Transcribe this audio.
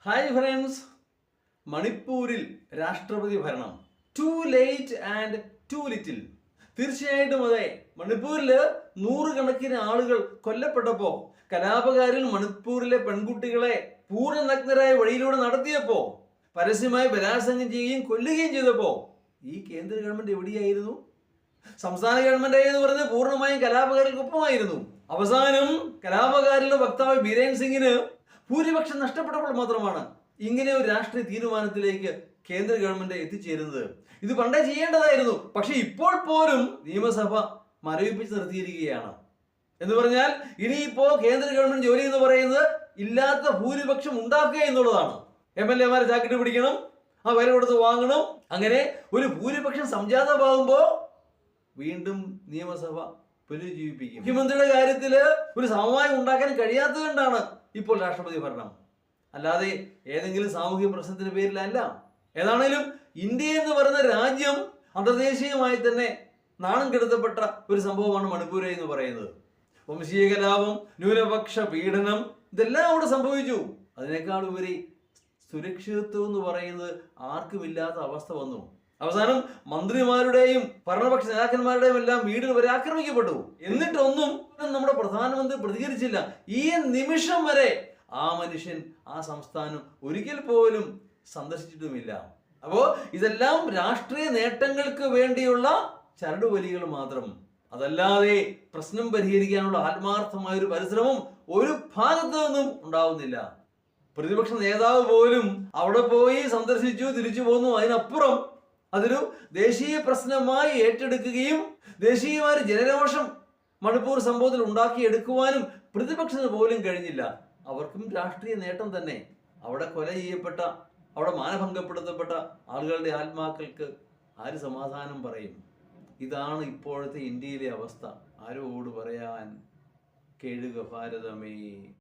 Hi friends, മണിപ്പൂരിൽ രാഷ്ട്രപതി ഭരണം too late and too little. തീർച്ചയായിട്ടും അതെ. മണിപ്പൂരിൽ നൂറുകണക്കിന് ആളുകൾ കൊല്ലപ്പെട്ടപ്പോ, കലാപകാരിൽ മണിപ്പൂരിലെ പെൺകുട്ടികളെ പൂർണ്ണനഗ്നരായ വഴിയിലൂടെ നടത്തിയപ്പോ, പരസ്യമായി ബലാത്സംഗം ചെയ്യുകയും കൊല്ലുകയും ചെയ്തപ്പോ ഈ കേന്ദ്ര ഗവൺമെന്റ് എവിടെയായിരുന്നു? സംസ്ഥാന ഗവൺമെന്റ് എന്ന് പറഞ്ഞത് പൂർണ്ണമായും കലാപകാരികൾക്കൊപ്പമായിരുന്നു. അവസാനം കലാപകാരികളുടെ വക്താവ് ബീരേൻ സിംഗിന് ഭൂരിപക്ഷം നഷ്ടപ്പെട്ടപ്പോൾ മാത്രമാണ് ഇങ്ങനെ ഒരു രാഷ്ട്രീയ തീരുമാനത്തിലേക്ക് കേന്ദ്ര ഗവൺമെന്റ് എത്തിച്ചേരുന്നത്. ഇത് പണ്ടേ ചെയ്യേണ്ടതായിരുന്നു. പക്ഷെ ഇപ്പോൾ പോലും നിയമസഭ മരവിപ്പിച്ച് നിർത്തിയിരിക്കുകയാണ്. എന്ന് പറഞ്ഞാൽ ഇനിയിപ്പോ കേന്ദ്ര ഗവൺമെന്റ് ജോലി എന്ന് പറയുന്നത് ഇല്ലാത്ത ഭൂരിപക്ഷം ഉണ്ടാക്കുക എന്നുള്ളതാണ്. MLA-മാരെ ചാക്കിട്ട് പിടിക്കണം, ആ വില കൊടുത്ത് വാങ്ങണം. അങ്ങനെ ഒരു ഭൂരിപക്ഷം സംജാതമാകുമ്പോ വീണ്ടും നിയമസഭ പുനരുജ്ജീവിപ്പിക്കും. മുഖ്യമന്ത്രിയുടെ കാര്യത്തില് ഒരു സമവായം ഉണ്ടാക്കാൻ കഴിയാത്തതുകൊണ്ടാണ് ഇപ്പോൾ രാഷ്ട്രപതി ഭരണം, അല്ലാതെ ഏതെങ്കിലും സാമൂഹിക പ്രശ്നത്തിന്റെ പേരിലല്ല. ഏതാണേലും ഇന്ത്യ എന്ന് പറയുന്ന രാജ്യം അന്തർദേശീയമായി തന്നെ നാണം കെടുത്തപ്പെട്ട ഒരു സംഭവമാണ് മണിപ്പൂർ എന്ന് പറയുന്നത്. വംശീയ കലാപം, ന്യൂനപക്ഷ പീഡനം, ഇതെല്ലാം അവിടെ സംഭവിച്ചു. അതിനേക്കാൾ ഉപരി സുരക്ഷിതത്വം എന്ന് പറയുന്നത് ആർക്കുമില്ലാത്ത അവസ്ഥ വന്നു. അവസാനം മന്ത്രിമാരുടെയും ഭരണപക്ഷ നേതാക്കന്മാരുടെയും എല്ലാം വീടുകൾ വരെ ആക്രമിക്കപ്പെട്ടു. എന്നിട്ടൊന്നും നമ്മുടെ പ്രധാനമന്ത്രി പ്രതികരിച്ചില്ല. ഈ നിമിഷം വരെ ആ മനുഷ്യൻ ആ സംസ്ഥാനം ഒരിക്കൽ പോലും സന്ദർശിച്ചിട്ടുമില്ല. അപ്പോ ഇതെല്ലാം രാഷ്ട്രീയ നേട്ടങ്ങൾക്ക് വേണ്ടിയുള്ള ചരടുവലികൾ മാത്രം. അതല്ലാതെ പ്രശ്നം പരിഹരിക്കാനുള്ള ആത്മാർത്ഥമായ ഒരു പരിശ്രമം ഒരു ഭാഗത്തു നിന്നും ഉണ്ടാവുന്നില്ല. പ്രതിപക്ഷ നേതാവ് പോലും അവിടെ പോയി സന്ദർശിച്ചു, തിരിച്ചു പോന്നു. അതിനപ്പുറം അതൊരു ദേശീയ പ്രശ്നമായി ഏറ്റെടുക്കുകയും ദേശീയമായ ജനരോഷം മണിപ്പൂർ സംഭവത്തിൽ ഉണ്ടാക്കിയെടുക്കുവാനും പ്രതിപക്ഷത്തിന് പോലും കഴിഞ്ഞില്ല. അവർക്കും രാഷ്ട്രീയ നേട്ടം തന്നെ. അവിടെ കൊല ചെയ്യപ്പെട്ട, അവിടെ മാനഭംഗപ്പെടുത്തപ്പെട്ട ആളുകളുടെ ആത്മാക്കൾക്ക് ആര് സമാധാനം പറയും? ഇതാണ് ഇപ്പോഴത്തെ ഇന്ത്യയിലെ അവസ്ഥ. ആരോട് പറയാൻ? കേഴുക ഭാരതമേ.